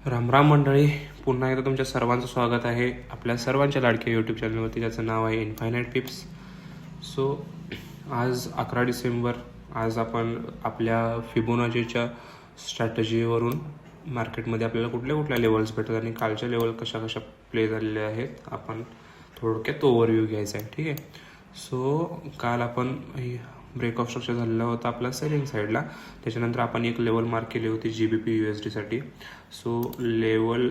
राम राम मंडळी, पुन्हा एकदा तुमच्या सर्वांचं स्वागत आहे आपल्या सर्वांच्या लाडक्या यूट्यूब चॅनलवरती, ज्याचं नाव आहे इन्फायनाईट टिप्स. सो आज 11 डिसेंबर. आज आपण आपल्या फिबोनाचीच्या स्ट्रॅटजीवरून मार्केटमध्ये आपल्याला कुठल्या कुठल्या लेवल्स भेटतात आणि कालच्या लेवल कशा कशा प्ले झालेल्या आहेत आपण थोडक्यात ओव्हरव्ह्यू घ्यायचा आहे. ठीक आहे. सो काल आपण ब्रेक ऑफ स्ट्रक्चर झालेला होता आपला सेलिंग साईडला. त्याच्यानंतर आपण एक लेवल मार्क केली होती GBP USDसाठी. सो लेवल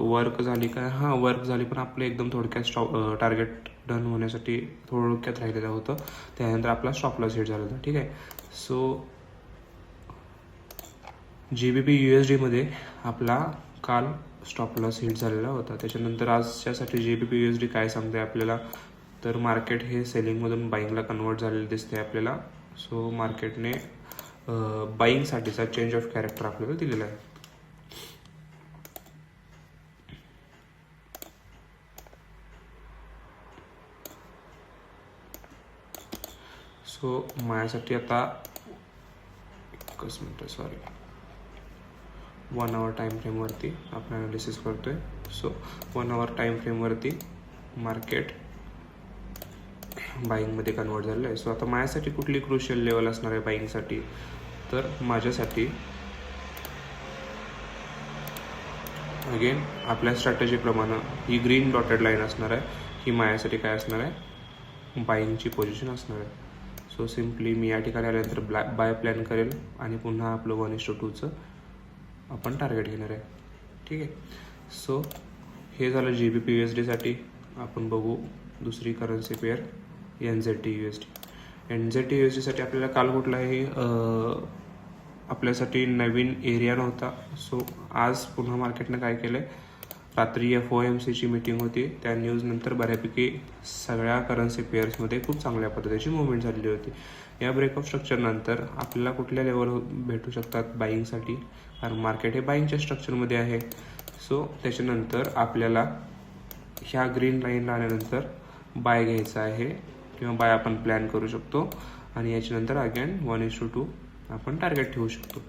वर्क झाली का? हां, वर्क झाली, पण आपलं एकदम थोडक्यात टार्गेट डन होण्यासाठी थोडक्यात राहिलेलं होतं. त्यानंतर आपला स्टॉप लॉस हिट झाला होता. ठीक आहे. सो GBP USDमध्ये आपला काल स्टॉप लॉस हिट झालेला होता. त्याच्यानंतर आजच्यासाठी GBP USD काय सांगते आपल्याला, तर मार्केट हे सेलिंगमधून बाईंगला कन्वर्ट झालेलं दिसते आपल्याला. सो मार्केटने बाईंगसाठीचा चेंज ऑफ कॅरेक्टर आपल्याला दिलेला आहे. सो माझ्यासाठी आता 1 आवर टाईम फ्रेमवरती आपण ॲनालिसिस करतोय. सो 1 आवर टाईम फ्रेमवरती मार्केट बाईंगमध्ये कन्वर्ट झालेलं आहे. सो आता माझ्यासाठी कुठली क्रुशियल लेवल असणार आहे बाईंगसाठी, तर माझ्यासाठी अगेन आपल्या स्ट्रॅटेजीप्रमाणे ही ग्रीन डॉटेड लाईन असणार आहे. ही माझ्यासाठी काय असणार आहे, बाईंगची पोझिशन असणार आहे. सो सिम्पली मी या ठिकाणी आल्यानंतर बाय प्लॅन करेल आणि पुन्हा आपलं 1:2चं आपण टार्गेट घेणार आहे. ठीक आहे. सो हे झालं GBP USDसाठी. आपण बघू दुसरी currency pair NZD USD. NZD USDसाठी आपल्याला काल कुठलाही आपल्यासाठी नवीन एरिया नव्हता. सो आज पुन्हा मार्केटनं काय केलं आहे, रात्री FOMCची मीटिंग होती. त्या न्यूजनंतर बऱ्यापैकी सगळ्या करन्सी पेअर्समध्ये खूप चांगल्या पद्धतीची मुवमेंट झालेली होती. या ब्रेक ऑफ स्ट्रक्चरनंतर आपल्याला कुठल्या लेवल भेटू शकतात बाईंगसाठी, कारण मार्केट हे बाईंगच्या स्ट्रक्चरमध्ये आहे. सो त्याच्यानंतर आपल्याला ह्या ग्रीन लाईनला आल्यानंतर बाय घ्यायचा आहे किंवा बाय आपण प्लॅन करू शकतो आणि याच्यानंतर अगेन 1:2 आपण टार्गेट ठेवू शकतो.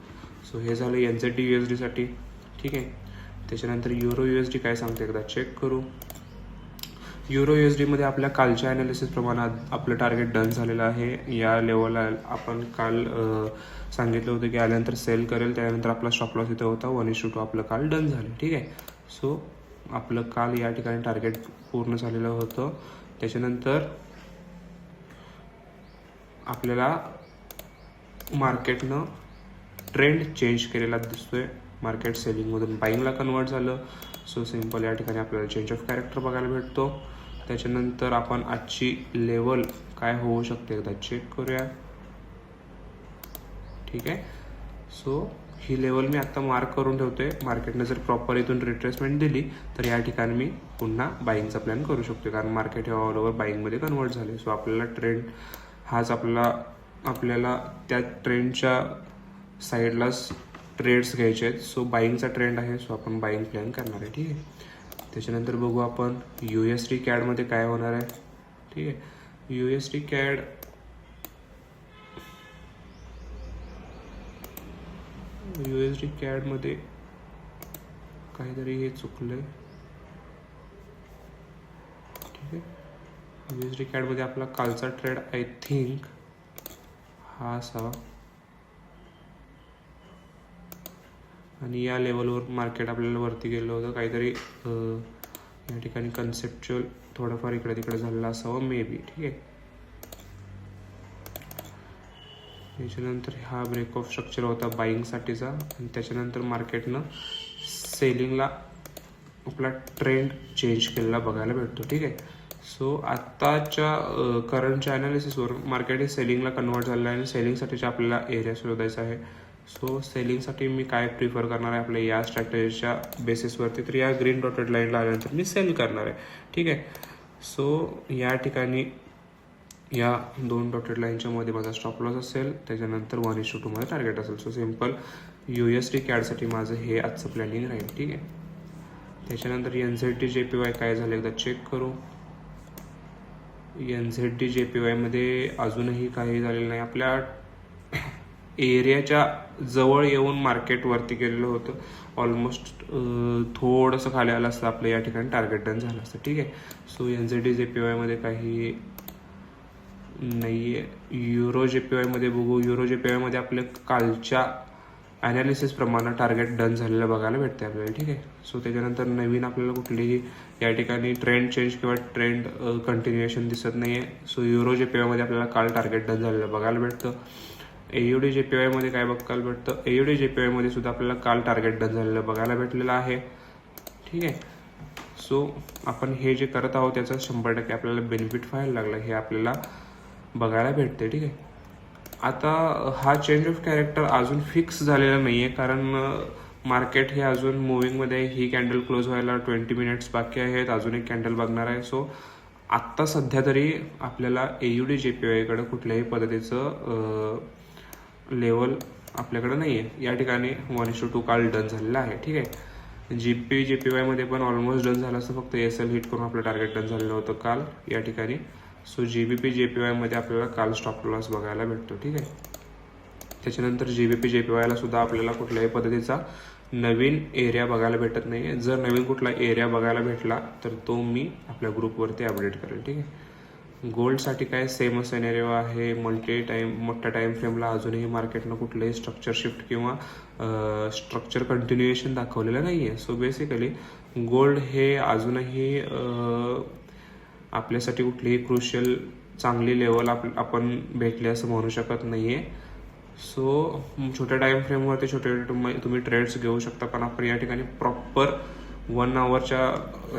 सो हे झालं NZD USDसाठी. ठीक आहे. त्याच्यानंतर युरो USD काय सांगते एकदा चेक करू. युरो USDमध्ये आपल्या कालच्या ॲनालिसिसप्रमाणे आपलं टार्गेट डन झालेलं आहे. या लेवलला आपण काल सांगितलं होतं की आल्यानंतर सेल करेल. त्यानंतर आपला स्टॉप लॉस इथं होता. 1:2 आपलं काल डन झालं. ठीक आहे. सो आपलं काल या ठिकाणी टार्गेट पूर्ण झालेलं होतं. त्याच्यानंतर आपल्याला मार्केटनं ट्रेंड चेंज केलेला दिसतोय. मार्केट सेलिंगमधून बाईंगला कन्वर्ट झालं. सो सिम्पल या ठिकाणी आपल्याला चेंज ऑफ कॅरेक्टर बघायला भेटतो. त्याच्यानंतर आपण आजची लेवल काय होऊ शकते एकदा चेक करूया. ठीक आहे. सो ही लेवल मी आत्ता मार्क करून ठेवतोय. मार्केटने जर प्रॉपर इथून रिट्रेसमेंट दिली तर या ठिकाणी मी पुन्हा बाईंगचा प्लॅन करू शकतो, कारण मार्केट हे ऑल ओव्हर बाईंगमध्ये कन्वर्ट झाले. सो आपल्याला ट्रेंड हाच आपल्याला त्या ट्रेंडच्या साईडलाच ट्रेड्स घ्यायचे आहेत. सो बाईंगचा ट्रेंड आहे. सो आपण बाईंग प्लॅन करणार आहे. ठीक आहे. त्याच्यानंतर बघू आपण USD CADमध्ये काय होणार आहे. ठीक आहे. USD CADमध्ये काहीतरी हे चुकलं आहे. ठीक आहे. USD CADमध्ये आपला कालचा ट्रेड आय थिंक हा असावा आणि या लेवलवर मार्केट आपल्याला वरती गेलं होतं. काहीतरी या ठिकाणी कन्सेप्च्युअल थोडंफार इकडे तिकडे झालेलं असावं मे बी. ठीक आहे. त्याच्यानंतर हा ब्रेक ऑफ स्ट्रक्चर होता बाईंगसाठीचा आणि त्याच्यानंतर मार्केटनं सेलिंगला आपला ट्रेंड चेंज केलेला बघायला भेटतो. ठीक आहे. सो आत्ताच्या करंटच्या ॲनालिसिसवर मार्केट हे सेलिंगला कन्वर्ट झालेलं आहे आणि सेलिंगसाठीच्या आपल्याला एरिया शोधायचा आहे. सो सेलिंगसाठी मी काय प्रिफर करणार आहे आपल्या या स्ट्रॅटेजीच्या बेसिसवरती, तर या ग्रीन डॉटेड लाईनला आल्यानंतर मी सेल करणार आहे. ठीक आहे. सो या ठिकाणी या 2 डॉटेड लाईनच्या मध्ये माझा स्टॉप लॉस असेल. त्याच्यानंतर 1:2 मध्ये टार्गेट असेल. सो सिम्पल USD CADसाठी माझं हे आजचं प्लॅनिंग राहील. ठीक आहे. त्याच्यानंतर NZD JPY काय झालं एकदा चेक करू. NZD JPYमध्ये अजूनही काही झालेलं नाही. आपल्या एरियाच्या जवळ येऊन मार्केट वरती गेलेलं होतं. ऑलमोस्ट थोडंसं खाली आलं असतं आपलं या ठिकाणी टार्गेट डन झालं असतं. ठीक आहे. सो NZD JPY मध्ये काही नाही आहे. युरो JPY मध्ये बघू. युरो JPY मध्ये आपल्या कालच्या ॲनालिसिस प्रमाणे टार्गेट डन झालेलं बघायला भेटते आपल्याला. ठीक आहे. सो त्याच्यानंतर नवीन आपल्याला कुठलीही या ठिकाणी ट्रेंड चेंज किंवा ट्रेंड कंटिन्युएशन दिसत नाही आहे. सो युरो JPY मध्ये आपल्याला काल टार्गेट डन झालेलं बघायला भेटतं. AUD JPY मध्ये काय बघायला भेटतं? AUD JPY मध्ये सुद्धा आपल्याला काल टार्गेट डन झालेलं बघायला भेटलेलं आहे. ठीक आहे. सो आपण हे जे करत आहोत त्याचा 100% आपल्याला बेनिफिट व्हायला लागला हे आपल्याला बघायला भेटते. ठीक आहे. आता हा चेंज ऑफ कॅरेक्टर अजून फिक्स झालेला नाही आहे, कारण मार्केट हे अजून मुव्हिंगमध्ये आहे. ही कॅन्डल क्लोज व्हायला 20 मिनिट्स बाकी आहेत. अजून एक कॅन्डल बघणार आहे. सो आत्ता सध्या तरी आपल्याला AUD JPY कडे कुठल्याही पद्धतीचं लेवल आपल्याकडे नाही आहे. या ठिकाणी 1:2 काल डन झालेला आहे. ठीक आहे. JPY मध्ये पण ऑलमोस्ट डन झालं असं, फक्त SL हिट करून आपलं टार्गेट डन झालेलं होतं काल या ठिकाणी. सो GBP JPY मध्ये आपल्याला काल स्टॉप लॉस बघायला भेटतो. ठीक आहे. त्याच्यानंतर GBP JPY ला सुद्धा आपल्याला कुठल्याही पद्धतीचा नवीन एरिया बघायला भेटत नाही आहे. जर नवीन कुठला एरिया बघायला भेटला तर तो मी आपल्या ग्रुपवरती अपडेट करेल. ठीक आहे. गोल्डसाठी काय सेम सिनेरिओ आहे. मोठ्या टाईम फ्रेमला अजूनही मार्केटनं कुठलंही स्ट्रक्चर शिफ्ट किंवा स्ट्रक्चर कंटिन्युएशन दाखवलेलं नाही आहे. सो बेसिकली गोल्ड हे अजूनही आपल्यासाठी कुठलीही क्रुशियल चांगली लेवल आपण भेटले असं म्हणू शकत नाही आहे. सो छोट्या टाईम फ्रेमवरती छोटे तुम्ही ट्रेड्स घेऊ शकता, पण आपण या ठिकाणी प्रॉपर 1 आवरच्या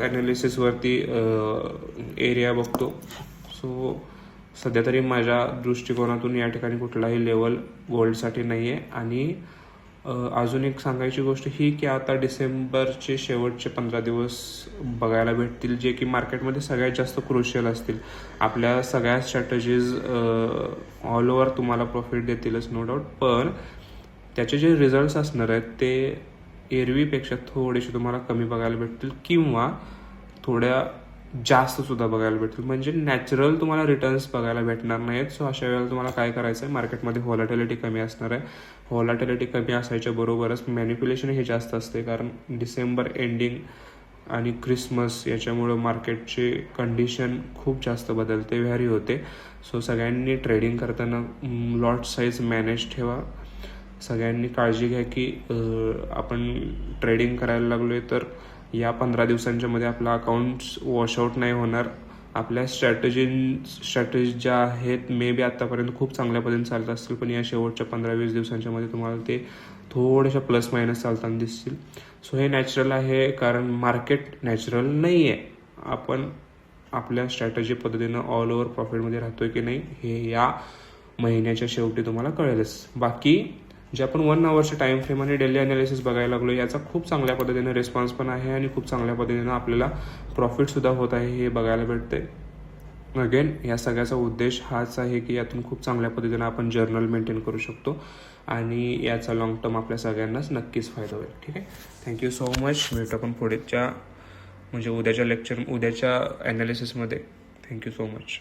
ॲनालिसिसवरती एरिया बघतो. सो सध्या तरी माझ्या दृष्टिकोनातून या ठिकाणी कुठलाही लेवल गोल्डसाठी नाही आहे. आणि अजून एक सांगायची गोष्ट ही की आता डिसेंबरचे शेवटचे 15 दिवस बघायला भेटतील, जे की मार्केटमध्ये सगळ्यात जास्त क्रुशियल असतील. आपल्या सगळ्या स्ट्रॅटेजीज ऑल ओव्हर तुम्हाला प्रॉफिट देतीलच नो डाऊट, पण त्याचे जे रिझल्ट्स असणार आहेत ते एरवीपेक्षा थोडेसे तुम्हाला कमी बघायला भेटतील किंवा थोड्या जास्त सुद्धा बघायला भेटतील. म्हणजे नॅचरल तुम्हाला रिटर्न्स बघायला भेटणार नाहीत. सो अशा वेळेला तुम्हाला काय करायचं आहे, मार्केटमध्ये व्हॉलॅटिलिटी कमी असणार आहे. व्हॉलॅटिलिटी कमी असायच्या बरोबरच मॅनिप्युलेशन हे जास्त असते, कारण डिसेंबर एंडिंग आणि क्रिसमस याच्यामुळं मार्केटची कंडिशन खूप जास्त बदलते, व्हॅरी होते. सो सगळ्यांनी ट्रेडिंग करताना लॉट साईज मॅनेज ठेवा. सगळ्यांनी काळजी घ्या की आपण ट्रेडिंग करायला लागलो आहे तर या 15 दिवसांच्या मध्ये आपला अकाउंट्स वॉशआउट नाही होणार. आपल्या स्ट्रॅटेजी ज्या आहेत मे बी आत्तापर्यंत खूप चांगल्या पद्धतीने चालत असतील, पण या शेवटच्या 15-20 दिवसांच्या मध्ये तुम्हाला ते थोड्याशा प्लस मायनस चालताना दिसतील. सो हे नॅचरल आहे, कारण मार्केट नॅचरल नाही आहे. आपण आपल्या स्ट्रॅटेजी पद्धतीनं ऑल ओव्हर प्रॉफिटमध्ये राहतोय की नाही हे या महिन्याच्या शेवटी तुम्हाला कळेलच. बाकी जे आपण 1 आवरच्या टाईम फ्रेम आणि डेली ॲनालिसिस बघायला लागलो याचा खूप चांगल्या पद्धतीने रिस्पॉन्स पण आहे आणि खूप चांगल्या पद्धतीनं आपल्याला प्रॉफिटसुद्धा होत आहे हे बघायला भेटते. अगेन या सगळ्याचा उद्देश हाच आहे की यातून खूप चांगल्या पद्धतीनं आपण जर्नल मेंटेन करू शकतो आणि याचा लॉंग टर्म आपल्या सगळ्यांनाच नक्कीच फायदा होईल. ठीक आहे. Thank you so much. भेटू आपण पुढच्या उद्याच्या ॲनालिसिसमध्ये. Thank you so much.